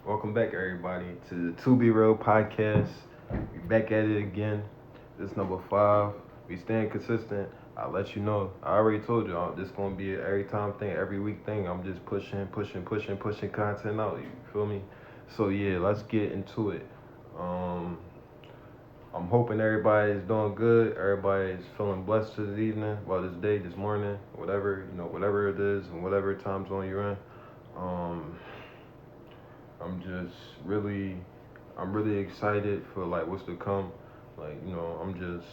Welcome back, everybody, to the To Be Real podcast. We back at it again. This number 5. We staying consistent. I'll let you know. I already told you this gonna be an every time thing, every week thing. I'm just pushing content out. You feel me? So yeah, let's get into it. Um, I'm hoping everybody is doing good. Everybody is feeling blessed this evening, well, this day, this morning, whatever whatever it is, and whatever time zone you're in. Um, I'm just really, I'm really excited for like what's to come. Like I'm just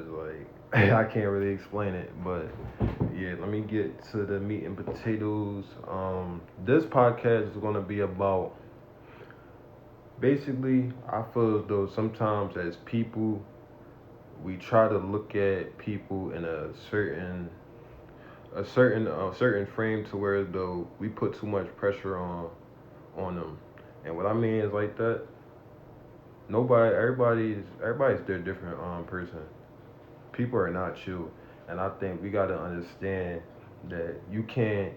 like I can't really explain it, but yeah, let me get to the meat and potatoes. This podcast is gonna be about basically. I feel as though sometimes as people, we try to look at people in a certain frame to where though we put too much pressure on them. And what I mean is like that. Everybody's their different person. People are not you, and I think we gotta understand that you can't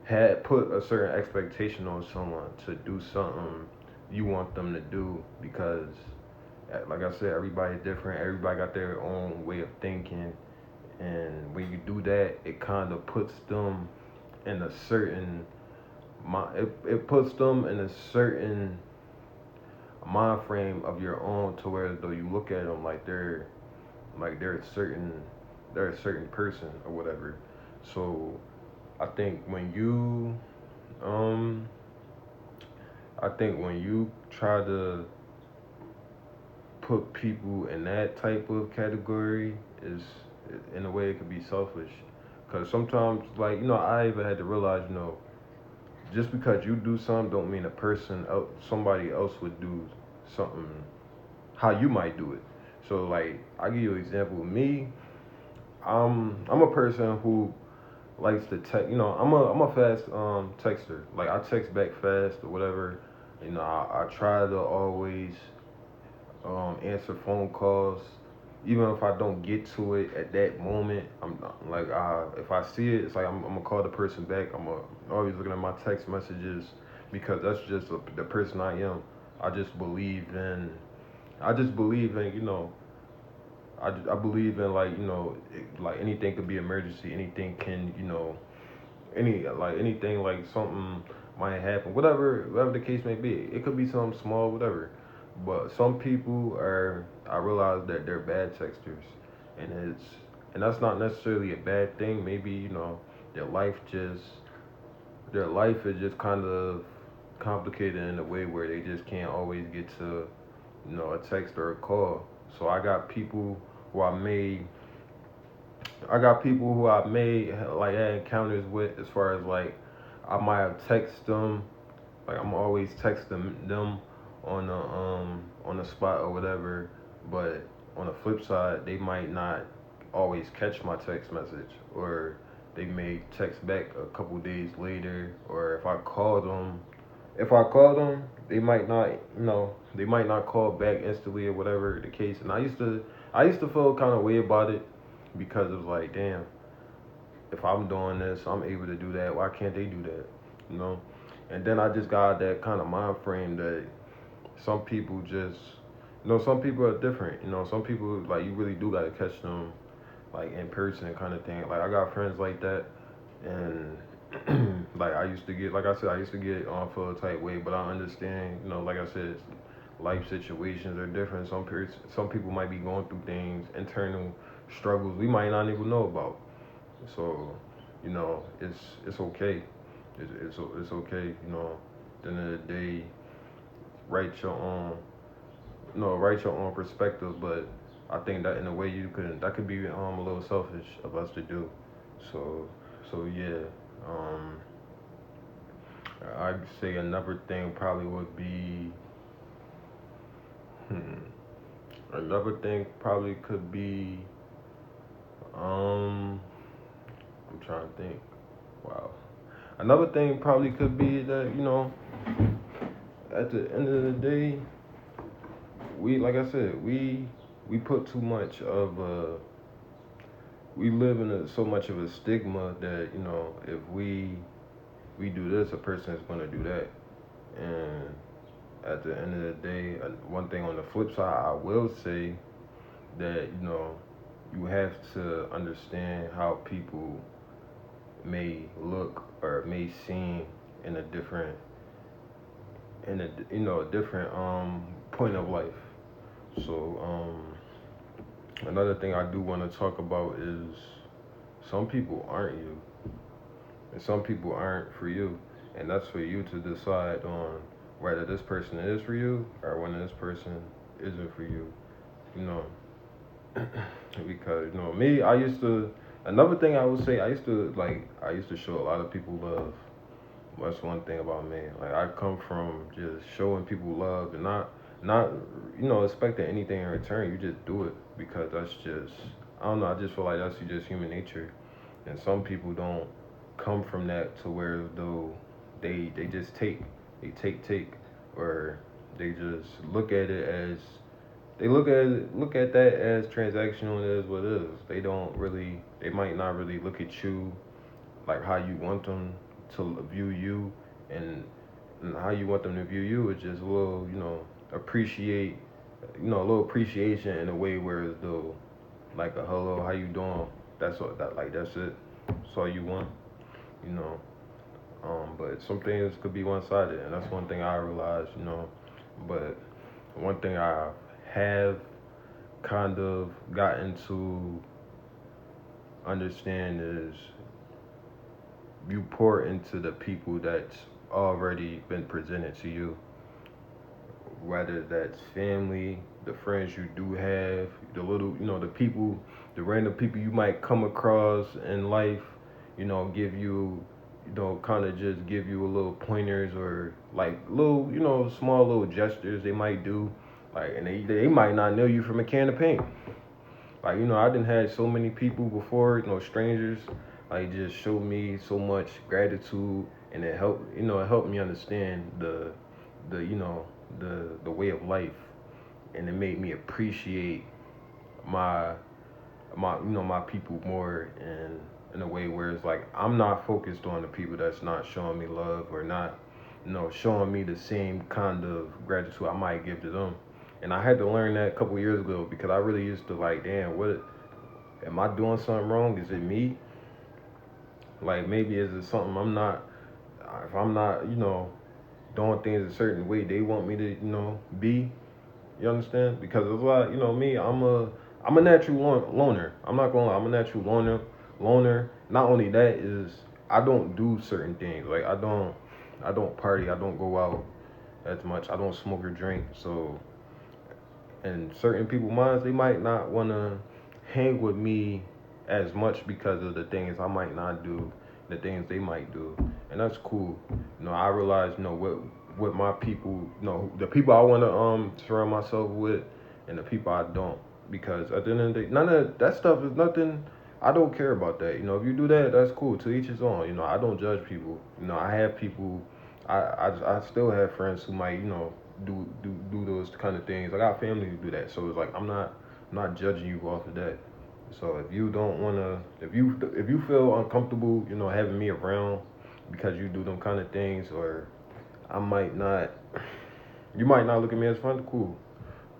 have put a certain expectation on someone to do something you want them to do because, like I said, everybody's different. Everybody got their own way of thinking, and when you do that, it kind of puts them in a certain it puts them in a certain mind frame of your own to where though you look at them like they're a certain person or whatever. So I think when you um I think when you try to put people in that type of category is in a way it could be selfish because sometimes I even had to realize just because you do something don't mean somebody else would do something how you might do it. So like I give you an example of me. I'm a person who likes to text. I'm a fast texter. Like I text back fast or whatever. I try to always answer phone calls, even if I don't get to it at that moment. I'm like if I see it, it's like I'm gonna call the person back. Always looking at my text messages because that's just the person I am. I just believe in. I just believe in I believe in like anything could be emergency. Anything can anything like something might happen. Whatever the case may be. It could be something small, whatever. But some people are. I realize that they're bad texters, and that's not necessarily a bad thing. Maybe their life just their life is just kind of complicated in a way where they just can't always get to a text or a call. So who I made I got people who I made like had encounters with as far as like I might have texted them like I'm always texting them on the spot or whatever, but on the flip side they might not always catch my text message or they may text back a couple days later or if I call them, they might not, they might not call back instantly or whatever the case. And I used to feel kind of way about it because it was like, damn, if I'm doing this, I'm able to do that. Why can't they do that? You know. And then I just got that kind of mind frame that some people just, some people are different. Some people like you really do gotta catch them like in person kind of thing. Like I got friends like that, and like I used to get on for a tight way, but I understand, like I said, life situations are different. Some people might be going through things, internal struggles we might not even know about. So, it's okay. It's okay. At the end of the day, write your own, write your own perspective. But I think that in a way that could be a little selfish of us to do. So, so yeah. Um, I'd say another thing probably would be, hmm, another thing probably could be, um, I'm trying to think. Wow. Another thing probably could be that, at the end of the day, like I said, we put too much of we live in so much of a stigma that, if we do this, a person is going to do that. And at the end of the day, one thing on the flip side, I will say that you have to understand how people may look or may seem in a different a different point of life. So another thing I do want to talk about is some people aren't you, and some people aren't for you, and that's for you to decide on whether this person is for you or when this person isn't for you. You know, because me, I used to. Another thing I would say, I used to show a lot of people love. That's one thing about me. Like I come from just showing people love and not expecting anything in return. You just do it because that's just I don't know. I just feel like that's just human nature. And some people don't come from that to where though they just take or they just look at it as look at that as transactional and it is what it is. They might not really look at you like how you want them to view you, and, and how you want them to view you is just a little appreciate a little appreciation in a way where it's though like a hello, how you doing, that's all that like that's it, that's all you want, you know but some things could be one-sided, and that's one thing I realized, but one thing I have kind of gotten to understand is you pour into the people that's already been presented to you, whether that's family, the friends you do have, the little, the people, the random people you might come across in life, give you, kind of just give you a little pointers or like little, small little gestures they might do, like, and they might not know you from a can of paint. Like, I didn't have so many people before, strangers, like just showed me so much gratitude, and it helped me understand the the way of life, and it made me appreciate my my people more, and in a way where it's like I'm not focused on the people that's not showing me love or not showing me the same kind of gratitude I might give to them. And I had to learn that a couple years ago because I really used to like, damn, what am I doing something wrong? Is it me? Like maybe is it something I'm not, if I'm not doing things a certain way they want me to be. You understand? Because it's like, me, I'm a natural loner. I'm not gonna lie, I'm a natural loner. Not only that is I don't do certain things. Like I don't party, I don't go out as much. I don't smoke or drink. So and certain people minds they might not wanna hang with me as much because of the things I might not do, the things they might do. And that's cool. I realize, what my people, the people I want to surround myself with, and the people I don't. Because at the end of the day, none of that stuff is nothing. I don't care about that. If you do that, that's cool. To each his own. I don't judge people. I have people. I still have friends who might do those kind of things. I got family who do that. So it's like I'm not judging you off of that. So if you don't wanna, if you feel uncomfortable, having me around because you do them kind of things, or I might not, you might not look at me as fun. Cool,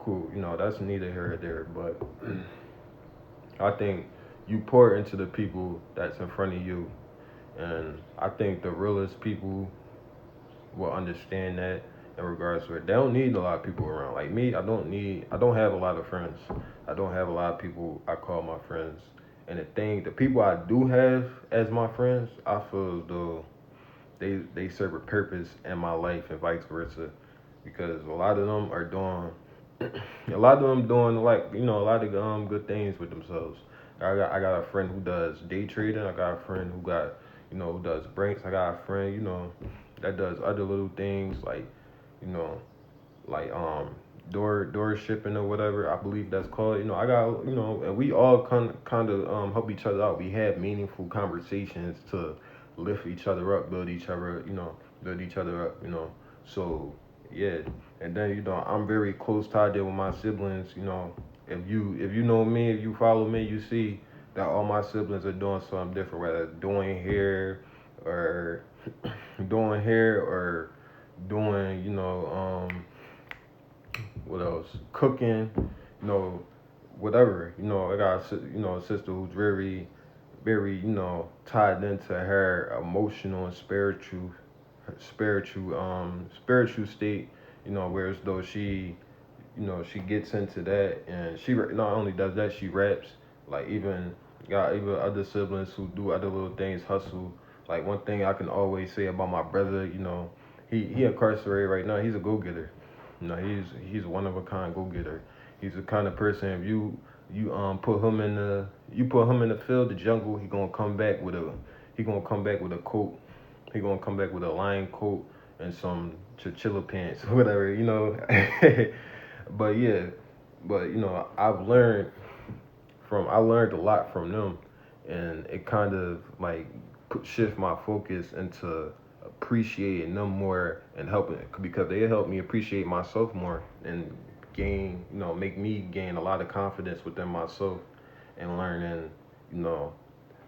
cool. That's neither here or there. But I think you pour into the people that's in front of you, and I think the realest people will understand that in regards to it. They don't need a lot of people around. Like me, I don't have a lot of friends. I don't have a lot of people I call my friends. And the people I do have as my friends, I feel as though they serve a purpose in my life and vice versa. Because a lot of them are doing, a lot of them doing like, a lot of good things with themselves. I got a friend who does day trading. I got a friend who got, who does breaks. I got a friend, that does other little things like, you know, like door shipping or whatever I believe that's called. I got and we all kind of help each other out. We have meaningful conversations to lift each other up, build each other up. So yeah, and then I'm very close tied in with my siblings. If you know me, if you follow me, you see that all my siblings are doing something different, whether doing hair or doing hair or doing, what else? Cooking, whatever. I got a sister who's very, very, tied into her emotional and spiritual state. Whereas though she gets into that, and she not only does that, she raps. Like even other siblings who do other little things, hustle. Like one thing I can always say about my brother, he incarcerated right now. He's a go getter. He's one of a kind go getter. He's the kind of person, if you put him in the field, the jungle, he gonna come back with a coat. He gonna come back with a lion coat and some chinchilla pants, whatever. But yeah, but I learned a lot from them, and it kind of like shift my focus into appreciating them more and helping, because they helped me appreciate myself more and make me gain a lot of confidence within myself, and learning, you know,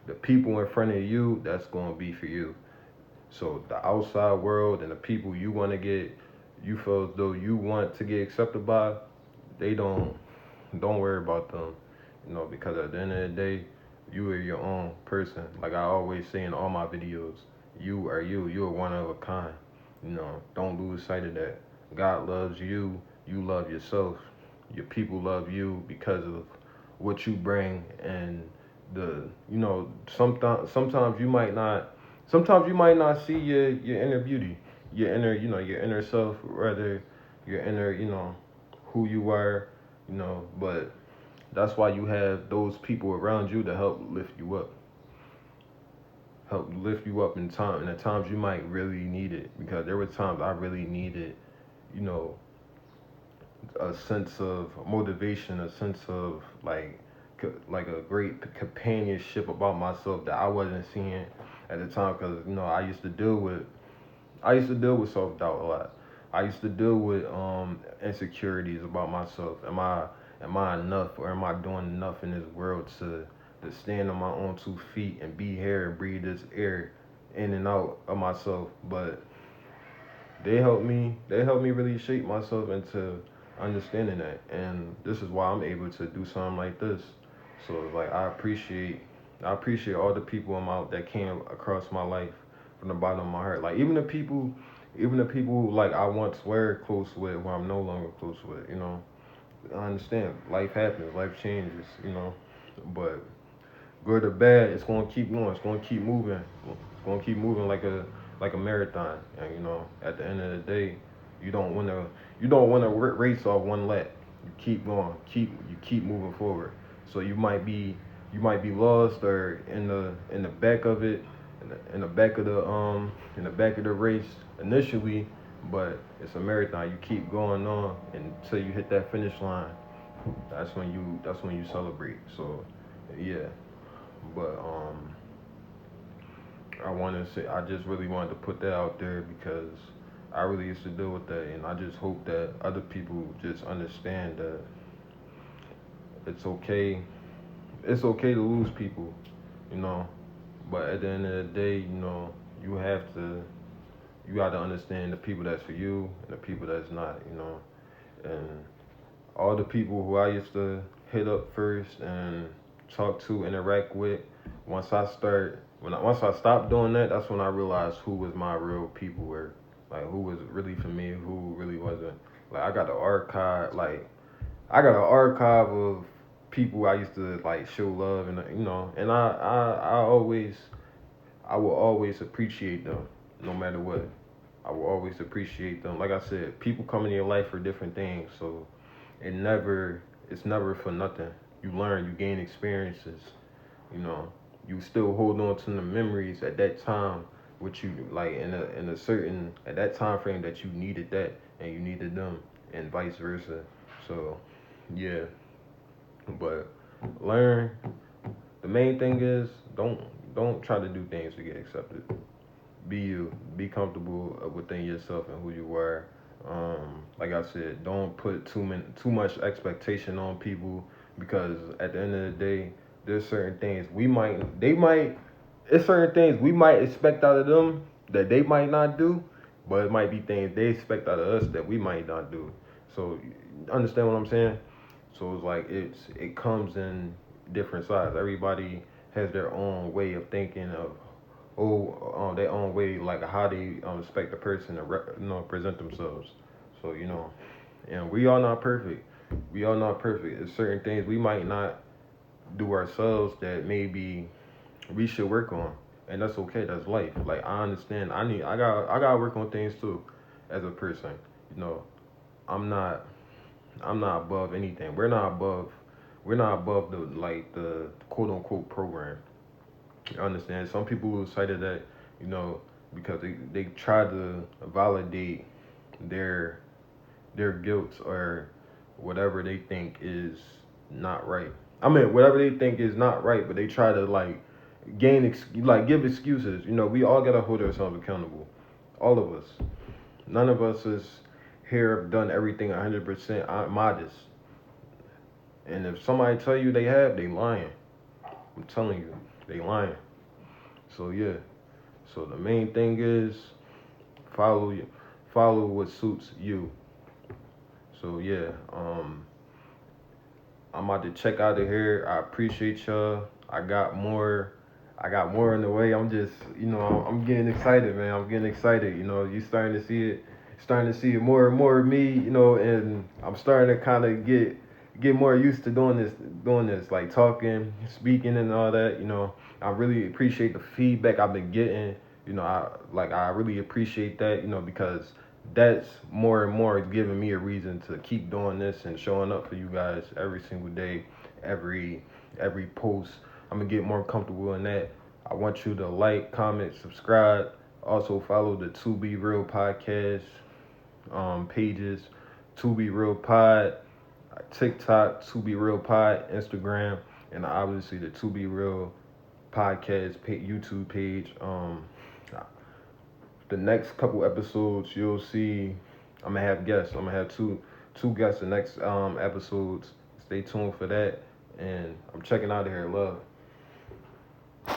the people in front of you, that's going to be for you. So the outside world and the people you feel as though you want to get accepted by, they don't worry about them, because at the end of the day, you are your own person. Like I always say in all my videos, you are you. You are one of a kind. Don't lose sight of that. God loves you. You love yourself. Your people love you because of what you bring, and sometimes you might not see your inner beauty, your inner self, rather your inner, who you are, but that's why you have those people around you to help lift you up in the times you might really need it. Because there were times I really needed, you know, a sense of motivation, a sense of like a great companionship about myself that I wasn't seeing at the time. Because I used to deal with self doubt a lot. I used to deal with insecurities about myself. Am I enough, or am I doing enough in this world to stand on my own 2 feet and be here and breathe this air in and out of myself? But they helped me really shape myself into understanding that, and this is why I'm able to do something like this. So like I appreciate all the people that came across my life from the bottom of my heart. Like even the people like I once were close with, who I'm no longer close with. I understand life happens, life changes. But good or bad, it's gonna keep going. It's gonna keep moving. It's gonna keep moving like a marathon. And at the end of the day, you don't wanna race off one lap. You keep going. You keep moving forward. So you might be lost, or in the back of it, in the back of the race initially, but it's a marathon. You keep going on until you hit that finish line. That's when you celebrate. So yeah. But I just really wanted to put that out there, because I really used to deal with that, and I just hope that other people just understand that it's okay. It's okay to lose people, you know. But at the end of the day, you have to you got to understand the people that's for you and the people that's not, and all the people who I used to hit up first and talk to, interact with. Once I stopped doing that, that's when I realized who was my real people were, like who was really for me, who really wasn't. Like I got an archive of people I used to like show love, and and I will always appreciate them, no matter what. I will always appreciate them. Like I said, people come into your life for different things, so it never it's never for nothing. You learn, you gain experiences, you know. You still hold on to the memories at that time, which you like in a certain at that time frame that you needed that, and you needed them, and vice versa. So yeah, but learn. The main thing is, don't try to do things to get accepted. Be you. Be comfortable within yourself and who you are. Like I said, don't put too much expectation on people, because at the end of the day, there's certain things it's certain things we might expect out of them that they might not do, but it might be things they expect out of us that we might not do. So, understand what I'm saying? So it's like it comes in different sides. Everybody has their own way of thinking of their own way, like how they expect the person to present themselves. So and we are not perfect. We are not perfect. There's certain things we might not do ourselves that maybe we should work on, and that's okay. That's life. Like I understand. I gotta work on things too, as a person. You know, I'm not I'm not above anything. We're not above the quote unquote program. You understand? Some people will say that you know because they try to validate their their guilt or whatever they think is not right. I mean, whatever they think is not right, but they try to like give excuses. We all gotta hold ourselves accountable. All of us. None of us is here have done everything 100% modest. And if somebody tell you they have, they lying. I'm telling you, they lying. So yeah. So the main thing is follow you, follow what suits you. So yeah. I'm about to check out of here. I appreciate y'all. I got more in the way. I'm just, I'm getting excited, man. I'm getting excited. You starting to see it more and more of me, and I'm starting to kind of get more used to doing this, like talking, speaking, and all that. I really appreciate the feedback I've been getting. I really appreciate that, because that's more and more giving me a reason to keep doing this and showing up for you guys every single day, every post. I'm gonna get more comfortable in that. I want you to like, comment, subscribe. Also follow the To Be Real podcast pages, To Be Real Pod, TikTok, To Be Real Pod, Instagram, and obviously the To Be Real podcast YouTube page. The next couple episodes you'll see I'm gonna have guests. I'm gonna have two guests the next episodes. Stay tuned for that. And I'm checking out of here. Love.